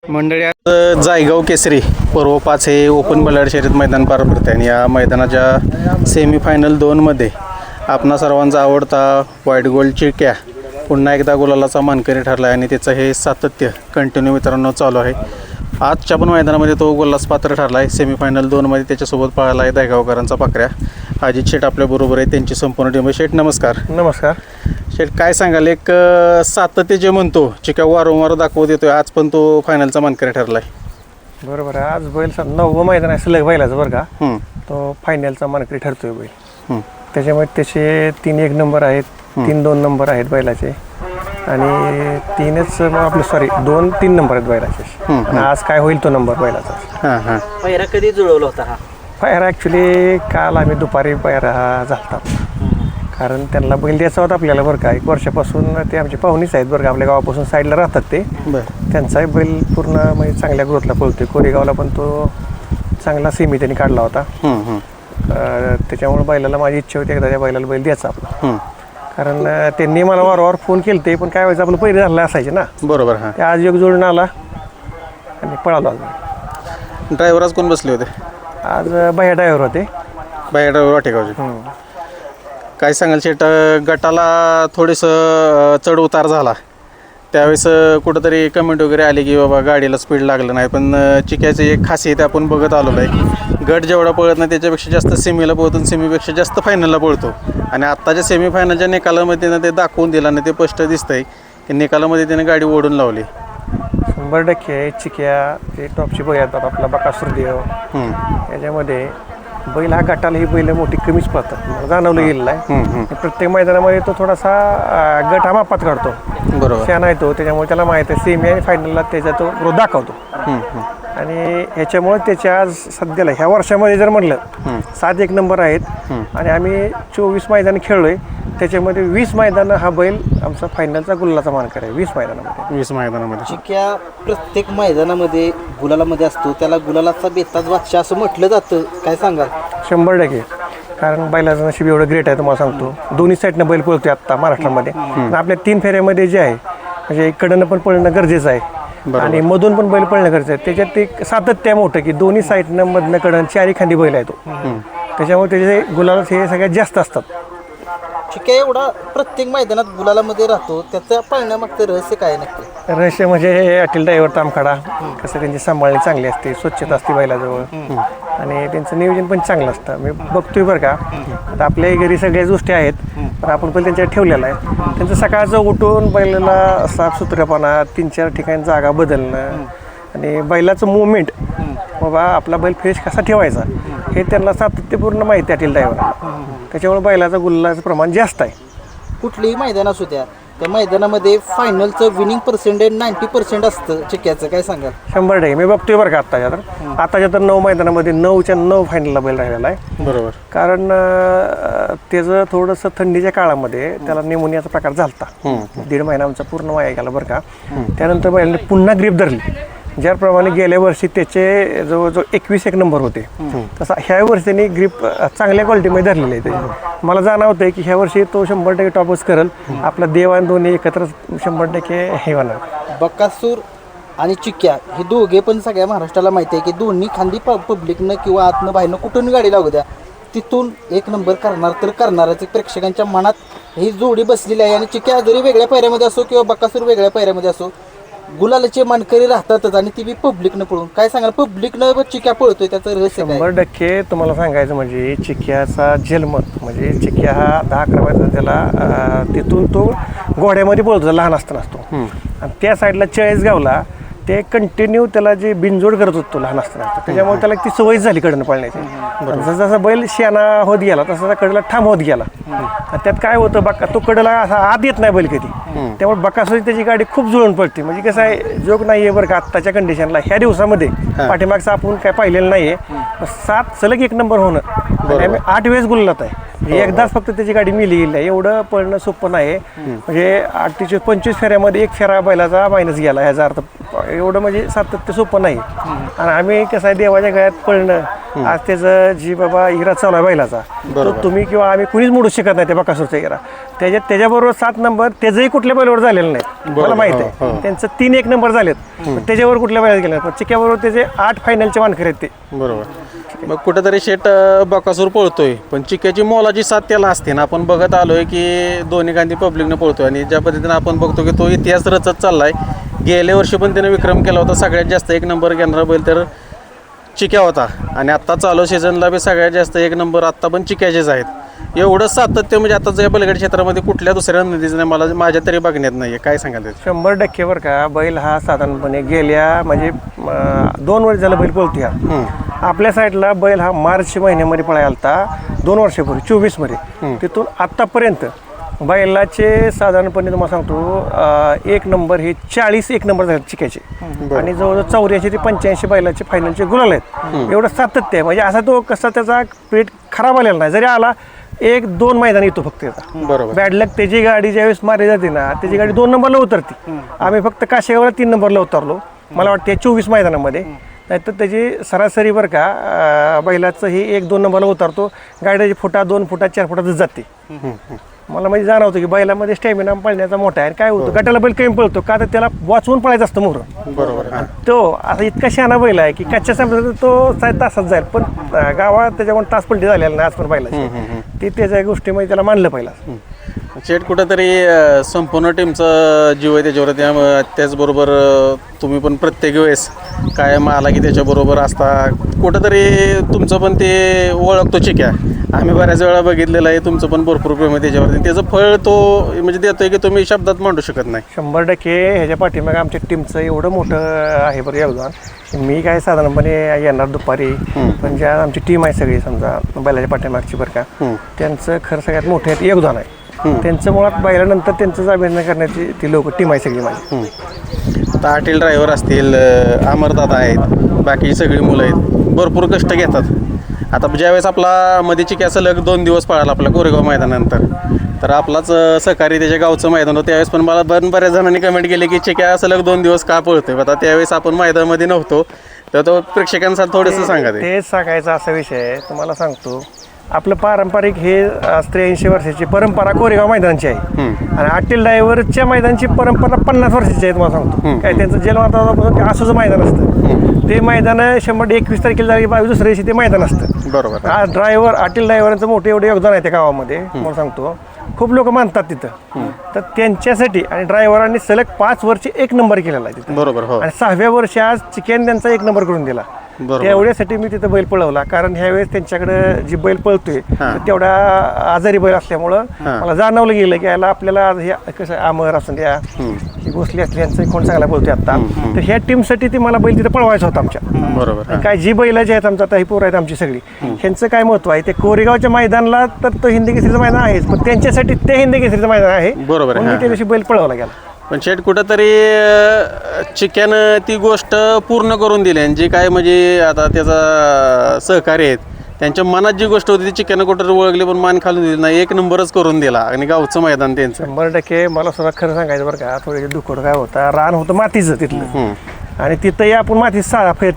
मंडळी आज जायगाव केसरी पर्व 5 हे ओपन बलाड शर्यत मैदान पार पडते आणि या मैदानाच्या सेमीफायनल 2मध्ये आपणा सर्वांचा आवडता व्हाईट गोल्ड चिक्या पुन्हा एकदा गुलालाचा मानकरी ठरला आहे आणि त्याचं हे सातत्य कंटिन्यू मित्रांनो चालू आहे. आजच्या पण मैदानामध्ये तो गोलास पात्र ठरला आहे. सेमीफायनल 2मध्ये त्याच्यासोबत पळाला आहे दायगावकरांचा पाकऱ्या. अजित शेठ आपल्याबरोबर आहे, त्यांची संपूर्ण टीम. शेठ नमस्कार. नमस्कार शेठ, काय सांगाल, एक सातत्य जे म्हणतो चिक्या वारंवार दाखवत येतोय, आज पण तो फायनलचा मानकरी ठरला आहे. बरोबर आहे. आज बैल 9वं मैदान आहे सलग बैलाचं बरं का. तो फायनलचा मानकरी ठरतोय बैल. त्याच्यामुळे त्याचे 3 नंबर आहेत, 2 नंबर आहेत बैलाचे आणि 2-3 नंबर आहेत बैलाचे. आणि आज काय होईल तो नंबर बैलाचा. पायरा कधी जुळवला होता हा पायरा ॲक्च्युली काल आम्ही दुपारी पायरा झालता, कारण त्यांना बैल द्यायचा होता आपल्याला बरं का. 1 वर्षापासून ते आमचे पाहुणेच आहेत बरं का, आपल्या गावापासून साईडला राहतात ते. त्यांचाही बैल पूर्ण म्हणजे चांगल्या ग्रोथला पळतोय. कोरेगावला पण तो चांगला सेमी त्यांनी काढला होता. त्याच्यामुळे बैलाला माझी इच्छा होती एकदा त्या बैलाला बैल द्यायचा आपला. कारण त्यांनी मला वारंवार फोन केले ते, पण काय व्हायचं आपलं पहिले झालं असायचे ना. बरोबर. ते आज योग जोडून आला आणि पळालो. ड्रायव्हर आज कोण बसले होते? आज बाह्या ड्रायव्हर होते. बाहेर ड्रायव्हर वाटेगावचे. काय सांगाल शेट, गटाला थोडंसं चढ उतार झाला त्यावेळेस कुठंतरी कमेंट वगैरे आली की बाबा गाडीला स्पीड लागलं नाही, पण चिक्याची एक खासियत आपण बघत आलेलो आहे. गट जेवढा पळत नाही त्याच्यापेक्षा जास्त सेमीला पळतो, सेमीपेक्षा जास्त फायनलला पळतो. आणि आत्ताच्या सेमीफायनलच्या निकालामध्ये त्यानं ते दाखवून दिलं आणि ते स्पष्ट दिसतंय की निकालामध्ये त्याने गाडी ओढून लावली. 100% चिक्या ते टॉपची बैल येतात आपला बकासूर देव. याच्यामध्ये बैल हा गटाला ही बैल मोठी कमीच पळतात, जाणवलं गेलेलं आहे. प्रत्येक मैदानामध्ये तो थोडासा गट हा मापात काढतो. बरोबर. शहाणा आहे तो, त्याच्यामुळे त्याला माहीत आहे सेमी आणि फायनलला त्याचा तो ग्रोथ दाखवतो. आणि ह्याच्यामुळे त्याच्या आज सध्याला ह्या वर्षामध्ये जर म्हटलं 7 नंबर आहेत आणि आम्ही 24 मैदान खेळलोय. त्याच्यामध्ये 20 मैदानं हा बैल आमचा फायनलचा गुलालाचा मानकर आहे. 20 मैदानामध्ये चिक्या प्रत्येक मैदानामध्ये गुलालामध्ये असतो, त्याला गुलालाचा बेताज बादशाह असं म्हटलं जातं. काय सांगाल? 100%. कारण बैलाचं नशीब एवढं ग्रेट आहे तुम्हाला सांगतो. दोन्ही साईडनं बैल पळतोय आत्ता महाराष्ट्रामध्ये. आपल्या 3 फेऱ्यामध्ये जे आहे म्हणजे इकडनं पण पळणं गरजेचं आहे आणि मधून पण बैल पळणं गरजेचं आहे. त्याच्यात एक सातत्य मोठं की दोन्ही साईडनं मधनं कडन 4 खांदी बैल आहे तो. त्याच्यामुळे त्याचे गुलाल हे सगळ्यात जास्त असतात. चिक्या एवढा प्रत्येक मैदानात गुलालामध्ये राहतो, त्याचं पाळण्यामागचं रहस्य काय नक्की? रहस्य म्हणजे अटील ड्रायव्हर तामखाडा कसं त्यांची सांभाळणी चांगली असते, स्वच्छता असते बैलाजवळ आणि त्यांचं नियोजन पण चांगलं असतं. मी बघतोय बरं का, आता आपल्याही घरी सगळ्याच गोष्टी आहेत पण आपण पण त्यांच्याकडे ठेवलेलं आहे. त्यांचं सकाळचं उठून बैलाला साफसुथऱ्यापणा, 3-4 ठिकाणी जागा बदलणं आणि बैलाचं मुवमेंट, बाबा आपला बैल फ्रेश कसा ठेवायचा हे त्यांना सातत्यपूर्ण माहिती आहे अटील ड्रायव्हरला. त्याच्यामुळे बैलाचं गुलालाचं प्रमाण जास्त आहे. कुठलीही मैदान असू द्या, त्या मैदानामध्ये फायनलचं विनिंग पर्सेंटेज 90% असतं चिक्याचं. काय सांगाल? 100%. मी बघतोय बरं का आत्ताच्या तर 9 मैदानामध्ये 9च्या 9 फायनलला बैल राहिलेला आहे. बरोबर. कारण त्याचं थोडंसं थंडीच्या काळामध्ये त्याला निमोनियाचा प्रकार झाला. 1.5 महिना आमचा पूर्ण वाया गेला बरं का. त्यानंतर बैलाने पुन्हा ग्रीप धरली. ज्याप्रमाणे गेल्या वर्षी त्याचे जवळजवळ 21 नंबर होते, तसा ह्या वर्षी त्यांनी ग्रीप चांगल्या क्वालिटीमध्ये धरलेले आहे. त्याची मला जाणवतं आहे की ह्या वर्षी तो 100% टॉपच करेल. आपला देव आणि दोन्ही एकत्र 100% हे होणार. बकासूर आणि चिक्या हे दोघे पण सगळ्या महाराष्ट्राला माहिती आहे की दोन्ही खांदी पब्लिकनं किंवा आतनं बाहेरनं कुठून गाडी लागू द्या तिथून 1 नंबर करणार तर करणारच. प्रेक्षकांच्या मनात ही जोडी बसलेली आहे. आणि चिक्या जरी वेगळ्या पायऱ्यामध्ये असो किंवा बकासूर वेगळ्या पायऱ्यामध्ये असो, गुलालाचे मानकरी राहतातच आणि ती बी पब्लिकनं पळून. काय सांगाल, पब्लिकनं चिक्या पळतोय त्याचं रहस्य? 100% तुम्हाला सांगायचं म्हणजे चिक्याचा जन्मत म्हणजे चिक्या हा 10-11 वर्षाचा त्याला तिथून तो घोड्यामध्ये पळतो लहान असताना असतो. आणि त्या साईडला 40 गावला ते कंटिन्यू त्याला जे बिनजोड करत होतो लहान असताना, त्याच्यामुळे त्याला ती सवय झाली कडनं पळण्याची. जसं जसं बैल शेणा होत गेला तसा कडेला ठाम होत गेला. आणि त्यात काय होतं, तो कडेला असा आत येत नाही बैल कधी. त्यामुळे बकासूर त्याची गाडी खूप जुळून पडते. म्हणजे कसं आहे, जोग नाही आहे बरं का आत्ताच्या कंडिशनला. ह्या दिवसामध्ये पाठीमागचं आपण काय पाहिलेलं नाही आहे. 7 सलग 1 नंबर होणं आणि आम्ही 8 वेळेस गुलालात आहे. एकदाच फक्त त्याची गाडी मिली गेली आहे. एवढं पळणं सोपं नाही. म्हणजे 25 फेऱ्यामध्ये 1 फेरा बैलाचा मायनस गेला ह्याचा अर्थ. एवढं म्हणजे सातत्य सोपं नाही. आणि आम्ही कसं आहे देवाच्या गळ्यात पळणं आज त्याचं जी बाबा हिरा चालू आहे बैलाचा तो तुम्ही किंवा आम्ही कुणीच मोडू शकत नाही त्या बकासूरचा हिरा. त्याच्याबरोबर 7 नंबर त्याचंही कुठल्या बैलावर झालेलं नाही, मला माहित आहे. त्यांचं 3 1 नंबर झालेत, पण त्याच्यावर कुठल्या बैलात गेले पण चिक्याबरोबर त्याचे 8 फायनलचे मानकर आहेत ते. बरोबर. मग कुठेतरी शेट बकासूर पळतोय पण चिक्याची मोलाची साथ त्याला असते ना. आपण बघत आलोय की दोन्ही गांधी पब्लिकनं पळतोय आणि ज्या पद्धतीनं आपण बघतो की तो इतिहास रचत चाललाय. गेल्या वर्षी पण त्याने विक्रम केला होता, सगळ्यात जास्त 1 नंबर घेणारा बैल तर चिक्या होता आणि आत्ता चालू सीझनला बी सगळ्यात जास्त 1 नंबर आत्ता पण चिक्याचेच आहेत. एवढं सातत्य म्हणजे आता या बलगड क्षेत्रामध्ये कुठल्या दुसऱ्या नदीचं नाही, मला माझ्या तरी बघण्यात नाही. काय सांगाल त्याचं? 100% बरं का. बैल हा साधारणपणे गेल्या म्हणजे 2 वर्ष झालं बैल पळतो ह्या. आपल्या साईडला बैल हा मार्च महिन्यामध्ये पळायला होता 2 वर्षापूर्वी 24 मध्ये. तिथून आत्तापर्यंत बैलाचे साधारणपणे तुम्हाला सांगतो 1 नंबर हे 40 1 नंबर झाले चिक्याचे आणि जवळजवळ 84 ते 85 बैलाचे फायनलचे गुलाल आहेत. एवढं सातत्य आहे म्हणजे असा तो कसा त्याचा पेट खराब आलेला नाही. जरी आला 1-2 मैदान येतो फक्त त्याचा. बरोबर. बॅड लक त्याची गाडी ज्यावेळेस मारली जाते ना त्याची गाडी 2 नंबरला उतरते. आम्ही फक्त काशेगावला 3 नंबरला उतरलो मला वाटते 24 मैदानामध्ये. नाहीतर त्याची सरासरी बरं का बैलाचं हे 1-2 नंबरला उतरतो. गाडीची फुटा 2 फुटा 4 फुटातच जाते. मला म्हणजे जाणवतं की बैलामध्ये स्टॅमिना पळण्याचा मोठा आहे. काय होतं गटाला बैल कमी पळतो का तर त्याला वाचवून पळायचं असतं मोर. बरोबर. तो आता इतका शहाणा बैल आहे की कच्च्या संपला तो तासात जाईल पण गावात त्याच्याकडून तास पलटी झालेला नाही आज पण बैलाची. ते त्याच्या गोष्टीमध्ये त्याला मानलं पहिला. शेट कुठंतरी संपूर्ण टीमचा जीव आहे त्याच्यावर. त्याचबरोबर तुम्ही पण प्रत्येक वेळेस कायम आला की त्याच्याबरोबर असता. कुठंतरी तुमचं पण ते ओळखतो चिक्या. आम्ही बऱ्याच वेळा बघितलेलं आहे तुमचं पण भरपूर प्रेम आहे त्याच्यावरती. त्याचं फळ तो म्हणजे देतोय की तुम्ही शब्दात मांडू शकत नाही. 100% ह्याच्या पाठीमागे आमच्या टीमचं एवढं मोठं आहे बरं योगदान. मी काय साधारणपणे येणार दुपारी पण ज्या आमची टीम आहे सगळी समजा बैलाच्या पाठीमागची बरं का त्यांचं खरं सगळ्यात मोठं योगदान आहे. त्यांचं मुळात बैलानंतर त्यांचंच अभिनय करण्याची ती लोक टीम आहे सगळी माझी. आता हॉटेल ड्रायव्हर असतील, अमरदादा आहेत, बाकी सगळी मुलं आहेत, भरपूर कष्ट घेतात. आता ज्यावेळेस आपला मध्ये चिक्या सलग 2 दिवस पळाला आपल्या कोरेगाव मैदानानंतर तर आपलाच सहकारी त्याच्या गावचं मैदान होतं. त्यावेळेस पण मला बऱ्याच जणांनी कमेंट केले की चिक्या सलग 2 दिवस का पळतोय. आता त्यावेळेस आपण मैदानामध्ये नव्हतो तर तो प्रेक्षकांसाठी थोडंसं सांगा. तेच सांगायचा असा विषय आहे तुम्हाला सांगतो. आपलं पारंपरिक हे 83 वर्षाची परंपरा कोरेगाव मैदानाची आहे आणि हॉटेल ड्रायव्हरच्या मैदानाची परंपरा 50 वर्षाची आहे तुम्हाला सांगतो. काय त्यांचं जन्मतापासून असंच मैदान असतं. ते मैदान 121 तारखेला झाली 22 दुसऱ्या दिवशी ते मैदान असतं. बरोबर. आज ड्रायव्हर हॉटेल ड्रायव्हरांचं मोठं एवढं योगदान आहे त्या गावामध्ये मला सांगतो. खूप लोक मानतात तिथं. तर त्यांच्यासाठी आणि ड्रायव्हरांनी सलग 5 वर्ष 1 नंबर केलेला आहे तिथं. बरोबर. हो. आणि 6व्या वर्षी आज चिक्याने त्यांचा 1 नंबर करून दिला. तेवढ्यासाठी मी तिथं बैल पळवला कारण ह्यावेळेस त्यांच्याकडे जी बैल पळतोय तेवढा आजारी बैल असल्यामुळं मला जाणवलं गेलं की याला आपल्याला हे कसं आमर असून द्या ही गोष्टी असली यांचं कोण चांगला पळतोय आता तर ह्या टीमसाठी ती मला बैल तिथं पळवायचा होता आमच्या. बरोबर. काय जी बैल जी आहेत आमच्या आता ही पोरं आहेत आमची सगळी ह्यांचं काय महत्व आहे ते कोरेगावच्या मैदानाला तर तो हिंदी केसरीचं मैदान आहेच पण त्यांच्यासाठी ते हिंदी केसरीचं मैदान आहे. बरोबर. मी त्या दिवशी बैल पळवला गेला. पण शेट कुठंतरी चिक्यानं ती गोष्ट पूर्ण करून दिली आणि जे काय म्हणजे आता त्याचा सहकारी आहेत त्यांच्या मनात जी गोष्ट होती ती चिक्यानं कुठं ओळखली पण मान खालून दिली नाही. 1 नंबरच करून दिला आणि गावचं मैदान त्यांचं. 100% मला सुद्धा खरं सांगायचं बरं का थोडे दुःखद काय होता रान होतं मातीचं तिथलं आणि तिथंही आपण माती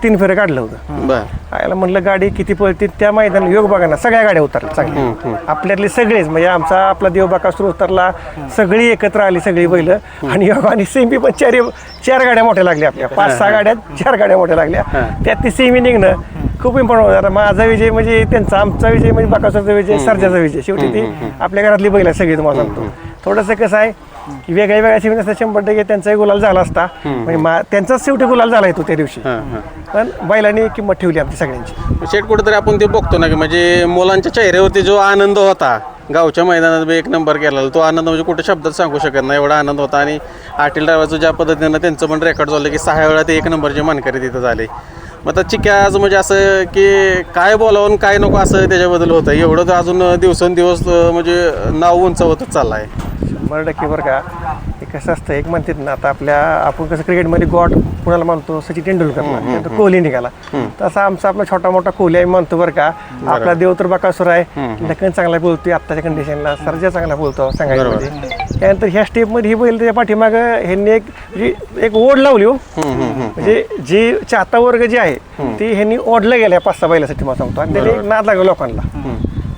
3 फेरे काढलं होतं. बरं. आयला म्हटलं गाडी किती पळते त्या मैदानाला योग बघा ना सगळ्या गाड्या उतरल्या चांगल्या आपल्यातले सगळेच म्हणजे आमचा आपला देवबाकासूर उतरला सगळी एकत्र आली सगळी बैल आणि योगाने सेमी पण 4 गाड्या मोठ्या लागल्या आपल्या 5-6 गाड्यात 4 गाड्या मोठ्या लागल्या त्यात ती सेमी निघणं खूप इम्पॉर्टंट होतं. माझा विजय म्हणजे त्यांचा आमचा विजय म्हणजे बाकासूरचा विजय सर्जाचा विजय शेवटी ती आपल्या घरातली बैल आहे सगळी तुम्हाला सांगतो. थोडंसं कसं आहे की वेगळ्या सेमी असता 100% त्यांचाही गुलाल झाला असता म्हणजे त्यांचाच शेवटी गुलाल झाला येतो त्या दिवशी पण बैलांनी किंमत ठेवली आमची सगळ्यांची. शेट कुठेतरी आपण ते बघतो ना की म्हणजे मुलांच्या चेहऱ्यावरती जो आनंद होता गावच्या मैदानात 1 नंबर केला तो आनंद म्हणजे कुठे शब्दात सांगू शकत नाही एवढा आनंद होता. आणि हॉटेल ड्रायव्हरचं ज्या पद्धतीनं त्यांचं पण रेकॉर्ड झालं की 6 वेळा ते 1 नंबरचे मानकरी तिथं झाले. मग आता चिक्या आज म्हणजे असं की काय बोलावून काय नको असं त्याच्याबद्दल होतं एवढं तर अजून दिवसेंदिवस म्हणजे नाव उंचावतच चाललं आहे. 100% बरं का हे कसं असतं एक म्हणतात ना आता आपण कसं क्रिकेटमध्ये गॉड कुणाला मानतो सचिन तेंडुलकरला, त्यानंतर कोहली निघाला. तसा आमचा आपला छोटा मोठा कोहली आम्ही मानतो बरं का. आपला देव तर बकासूर आहे, लखन चांगला बोलतोय आत्ताच्या कंडिशनला, सर्जा चांगला बोलतो सांगायचं म्हणजे. त्यानंतर ह्या स्टेपमध्ये ही बैल त्याच्या पाठीमागं ह्यांनी एक ओढ लावली हो. म्हणजे जे चाहता वर्ग जे आहे ते ह्यांनी ओढलं गेल्या 5-6 बैलासाठी मला सांगतो, आणि त्याने एक नाद लागला लोकांना.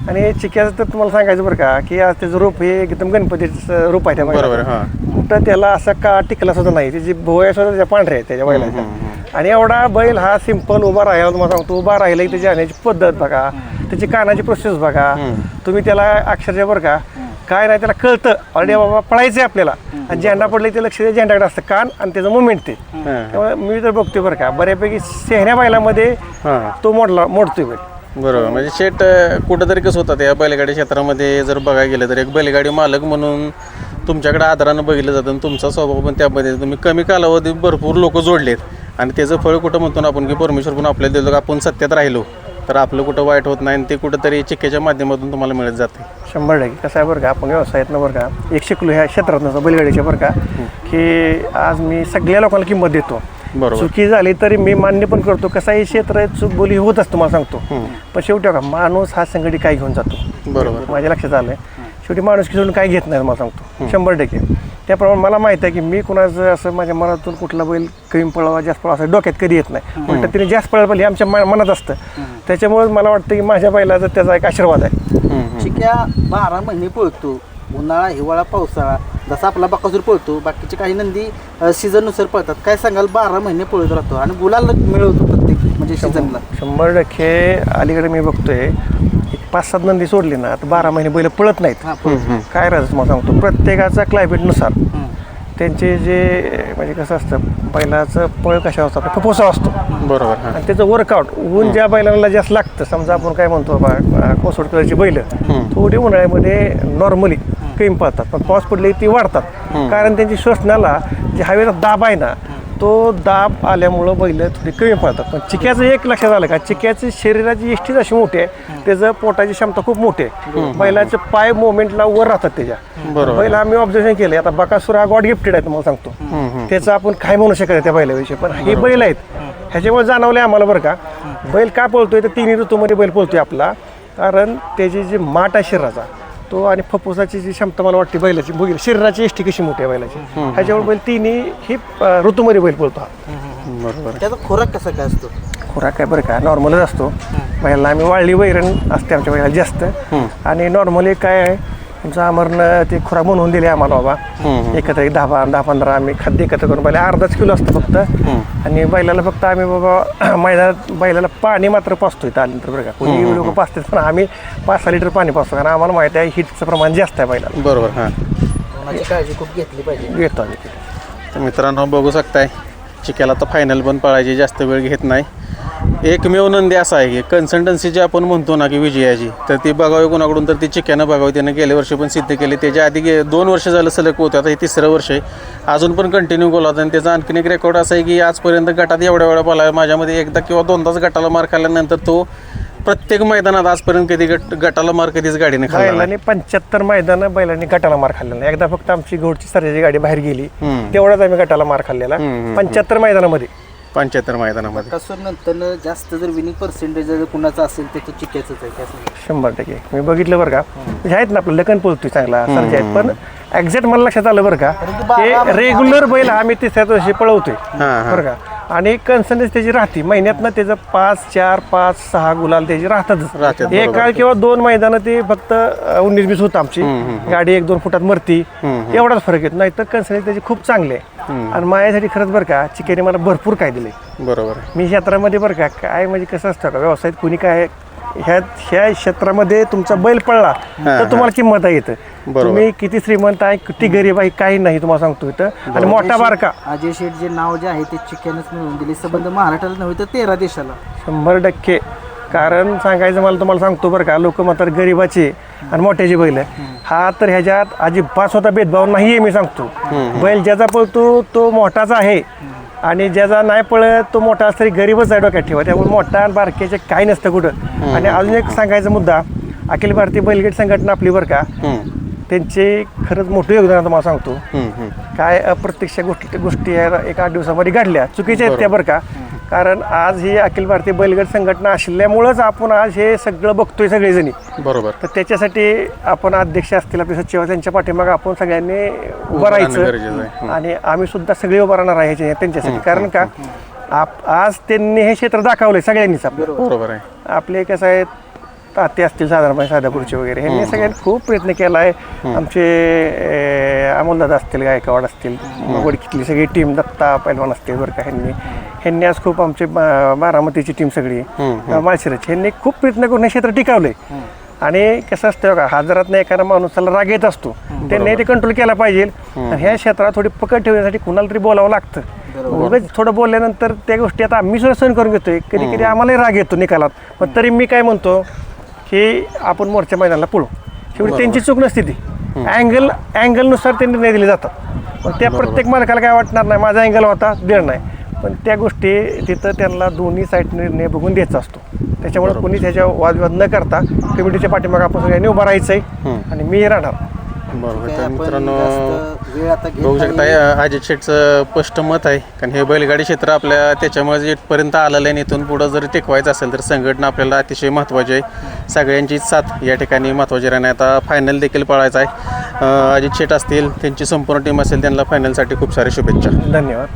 आणि चिक्याचं तर तुम्हाला सांगायचं बरं का की आज त्याचं रूप हे एकदम गणपतीचं रूप आहे त्या बैलाचं. कुठं त्याला असा का टिकला सुद्धा नाही, त्याची भोया सुद्धा त्याच्या पांढऱ्या आहेत त्याच्या बैलाच्या. आणि एवढा बैल हा सिंपल उभा राहिला तुम्हाला सांगतो, उभा राहिला की त्याची आणण्याची पद्धत बघा, त्याची कानाची प्रोसेस बघा तुम्ही, त्याला अक्षरशः बरं का काय नाही त्याला कळतं ऑलरेडी बाबा पळायचं आहे आपल्याला, आणि झेंडा पडले ते लक्ष झेंडाकडे असतं कान आणि त्याचं मुवमेंट ते. त्यामुळे मी तर बघतोय बरं का बऱ्यापैकी सेहऱ्या बैलामध्ये तो मोडतोय बैल. बरोबर. म्हणजे शेट कुठंतरी कसं होतं या बैलगाडी क्षेत्रामध्ये जर बघायला गेलं तर एक बैलगाडी मालक म्हणून तुमच्याकडे आदरानं बघितलं जातं, आणि तुमचा स्वभाव पण त्यामध्ये तुम्ही कमी कालावधीत भरपूर लोक जोडलेत, आणि त्याचं फळ कुठं म्हणतो ना आपण की परमेश्वर पण आपल्याला देतो, आपण सत्यात राहिलो तर आपलं कुठं वाईट होत नाही, आणि ते कुठंतरी चिक्क्याच्या माध्यमातून तुम्हाला मिळत जाते. 100% कसं आहे बरं का, आपण व्यवसायातनं बरं का एक शिकलो ह्या क्षेत्रात नसतं बैलगाडीच्या बरं का, की आज मी सगळ्या लोकांना किंमत देतो. बरोबर. चुकी झाली तरी मी मान्य पण करतो, कसं हे क्षेत्र आहे, चूक बोली होत असतं मला सांगतो. पण शेवटी बघा माणूस हा संघटी काय घेऊन जातो. बरोबर. माझ्या लक्षात आलंय शेवटी माणूस सोडून काय घेत नाही मला सांगतो 100%. त्याप्रमाणे मला माहित आहे की मी कुणाचं असं माझ्या मनातून कुठला बैल कमी पळावा जास्त पळावा असं डोक्यात कधी येत नाही. म्हणतात तिने जास्त पळायला पाहिजे आमच्या मनात असतं. त्याच्यामुळे मला वाटतं की माझ्या बैलाचा त्याचा एक आशीर्वाद आहे. चिक्या 12 महिने पळतो, उन्हाळा हिवाळा पावसाळा, जसा आपला बकासूर पळतो, बाकीचे काही नंदी सीझननुसार पळतात. काय सांगाल 12 महिने पळत राहतो आणि गुलाल मिळवतो प्रत्येक म्हणजे सीझनला? 100% अलीकडे मी बघतोय 5-7 नंदी सोडली ना तर 12 महिने बैल पळत नाहीत. काय राहतं मला सांगतो, प्रत्येकाचा क्लायमेटनुसार त्यांचे जे म्हणजे कसं असतं बैलाचं पळ कशा असतं फपोसा असतो. बरोबर. आणि त्याचं वर्कआउट ऊन ज्या बैलांना जास्त लागतं, समजा आपण काय म्हणतो बाबा कोसोड कलरची बैल थोडी उन्हाळ्यामध्ये नॉर्मली कमी पळतात, पण पाऊस पडले ती वाढतात, कारण त्यांची श्वसनाला जे हवेचा दाब आहे ना तो दाब आल्यामुळं बैल थोडी कमी पळतात. पण चिक्याचं एक लक्षात आलं का, चिक्याची शरीराची इष्टीच अशी मोठी आहे, त्याचं पोटाची क्षमता खूप मोठी आहे, बैलाचे पाय मुवमेंटला वर राहतात त्याच्या. बैल आम्ही ऑब्झर्वेशन केलं, आता बकासूर हा गॉड गिफ्टेड आहे तुम्हाला सांगतो, त्याचं आपण काय म्हणू शकत त्या बैलाविषयी, पण हे बैल आहेत ह्याच्यामुळे जाणवले आम्हाला बरं का. बैल का पळतोय तर 3 ऋतूमध्ये बैल पळतोय आपला, कारण त्याची जी माट आहे शरीराचा तो आणि फप्पुसाची जी क्षमता मला वाटते बैलाची बघितली, शरीराची एष्टी कशी मोठी आहे बैलाची, ह्याच्यामुळे बैल 3 ही ऋतूमध्ये बैल पळतो हा. बरोबर. त्याचा खोराक कसा काय असतो? खुराक काय बरं का नॉर्मलच असतो. बैलाला आम्ही वाळली वैरण असते आमच्या बैलाला जास्त, आणि नॉर्मली काय आहे तुमचं अमरनं ते खुराक बनवून दिले आम्हाला बाबा, एकत्र 10-15 आम्ही खाद्य एकत्र करून बैला अर्धाच किलो असतं फक्त, आणि बैलाला फक्त आम्ही बाबा मैदानात बैलाला पाणी मात्र पाचतोय त्यानंतर बरं का. कोणी लोक पाचतात पण आम्ही 5-6 लिटर पाणी पाचतो, कारण आम्हाला माहिती आहे हिटचं प्रमाण जास्त आहे बैलाला. बरोबर. हां, कोणाची काळजी खूप घेतली पाहिजे. घेतो आम्ही. तर मित्रांनो बघू शकताय चिक्याला तर फायनल पण पळायची जास्त वेळ घेत नाही. एकमेव नंदी असा आहे की कन्सल्टन्सी जी आपण म्हणतो ना की विजयाची, तर ती बघावी कोणाकडून तर ती चिक्यानं बघावी. त्यानं गेल्या वर्षी पण सिद्ध केली, त्याच्या आधी 2 वर्ष झालं सलग होतं, आता हे 3रं वर्ष आहे, अजून पण कंटिन्यू गोल होता. आणि त्याचा आणखीन एक रेकॉर्ड असा आहे की आजपर्यंत गटात एवढ्या वेळा पळाला, माझ्यामध्ये एकदा किंवा 2दाच गटाला मार खाल्ल्यानंतर तो प्रत्येक मैदानात आजपर्यंत कधी गटाला मार कधीच गाडीने खाल्ला. बैलांनी 75 मैदानं बैलांनी गटाला मार खाल्लेला. एकदा फक्त आमची घोडची सर्जाची गाडी बाहेर गेली तेवढाच आम्ही गटाला मार खाल्लेला 75 मैदानामध्ये. 75 मैदानामध्ये. बकासूर नंतर जास्त जर विनिंग पर्सेंटेज जर कुणाचं असेल तर तो चिक्याचंच आहे. काय सांगाल? 100% मी बघितलं बरं का, म्हणजे आहेत ना आपलं लखन पोलतोय चांगला सर्जा आहेत, पण एक्झॅक्ट मला लक्षात आलं बरं का की रेग्युलर बैल आम्ही 3ऱ्या वर्षी पळवतोय बरं का, आणि कन्सल्टन्स त्याची राहते महिन्यातनं त्याचं 5-4-5-6 गुलाल त्याची राहतातच. एक काळ किंवा 2 मैदानं ते फक्त 19-20 होतं आमची गाडी 1-2 फुटात मरती, एवढाच फरक येत नाही, तर कन्सल्टन्स त्याची खूप चांगले आहे. आणि माझ्यासाठी खरंच बरं का चिक्याने मला भरपूर काय दिले. बरोबर. मी क्षेत्रामध्ये बरं का काय म्हणजे कसं असतं का व्यवसायात कुणी काय ह्या क्षेत्रामध्ये तुमचा बैल पडला तर तुम्हाला किंमत आहे इथं. तुम्ही किती श्रीमंत आहे किती गरीब आहे काही नाही तुम्हाला सांगतो इथं. आणि मोठा बारका अजय शेठ जे नाव जे आहे ते चिक्यानंच मिळवून दिले. संबंध महाराष्ट्राला नव्हे तर 13 देशाला. 100%. कारण सांगायचं मला तुम्हाला सांगतो बरं का, लोक म्हणतात गरीबाचे आणि मोठ्याचे बैल, हा तर ह्याच्यात अजिबात स्वतः भेदभाव नाही आहे. मी सांगतो बैल ज्याचा पळतो तो मोठाच आहे, आणि ज्याचा नाही पळत तो मोठा असतरी गरीबच आहे डोक्यात ठेवा. त्यामुळे मोठा आणि बारक्याचे काही नसतं कुठं. आणि अजून एक सांगायचा मुद्दा, अखिल भारतीय बैलगाडी संघटना आपली बरं का, त्यांचे खरंच मोठं योगदान आहे तुम्हाला सांगतो. हम्म, हम्म. काय अप्रत्यक्ष गोष्टी या एक 8 दिवसामध्ये घडल्या, चुकीच्या आहेत त्या बरं का. कारण आज ही अखिल भारतीय बैलगाडी संघटना असल्यामुळंच आपण आज हे सगळं बघतोय सगळेजणी. बरोबर. तर त्याच्यासाठी आपण अध्यक्ष असतील आपले सचिव त्यांच्या पाठीमागे आपण सगळ्यांनी उभं गरजेचं राहायचं आहे. आणि आम्ही सुद्धा सगळे उभं राहणार आहे त्यांच्यासाठी. कारण का आज त्यांनी हे क्षेत्र दाखवलंय सगळ्यांनीच. आपलं बरोबर आहे. आपले कसं आहे ताते असतील साधारणपणे साधापूरचे वगैरे ह्यांनी सगळ्यांनी खूप प्रयत्न केला आहे. आमचे अमोलदादा असतील, गायकवाड असतील, वडकीतली सगळी टीम, दत्ता पैलवान असतील बरं का, ह्यांनी आज खूप आमचे बारामतीची टीम सगळी माळशिरसची ह्यांनी खूप प्रयत्न करून हे क्षेत्र टिकावलंय. आणि कसं असतं बघा, हजारात एखादा माणूस त्याला राग येत असतो, त्यांनी ते कंट्रोल केला पाहिजे. आणि ह्या क्षेत्रात थोडी पकड ठेवण्यासाठी कुणाला तरी बोलावं लागतं. उगाच थोडं बोलल्यानंतर त्या गोष्टी आता आम्ही सुद्धा सहन करून घेतोय. कधी कधी आम्हालाही राग येतो निकालात, पण तरी मी काय म्हणतो की आपण मोर्चा मैदानाला पळू. शेवटी त्यांची चूक नसते ती, अँगलनुसार ते निर्णय दिले जातात. पण त्या प्रत्येक मालकाला काय वाटणार नाही माझा अँगल होता देणार नाही, पण त्या गोष्टी तिथं त्यांना दोन्ही साईड निर्णय बघून द्यायचा असतो. त्याच्यामुळे कोणी त्याच्या वादविवाद न करता कमिटीच्या पाठीमागे आपण सगळ्यांनी उभं राहायचंय आणि मी राहणार. बरोबर. काय तर आपण मित्रांनो जास्त वेळ आता घेत बघू नाही. शकता अजित शेठचं स्पष्ट मत आहे. कारण हे बैलगाडी क्षेत्र आपल्या त्याच्यामुळे इथपर्यंत आलेलं आहे. इथून पुढं जर टिकवायचं असेल तर संघटना आपल्याला अतिशय महत्त्वाची आहे. सगळ्यांची साथ या ठिकाणी महत्त्वाची राहणार. आता फायनल देखील पळायचा आहे. अजित शेठ असतील, त्यांची संपूर्ण टीम असेल, त्यांना फायनलसाठी खूप साऱ्या शुभेच्छा. धन्यवाद.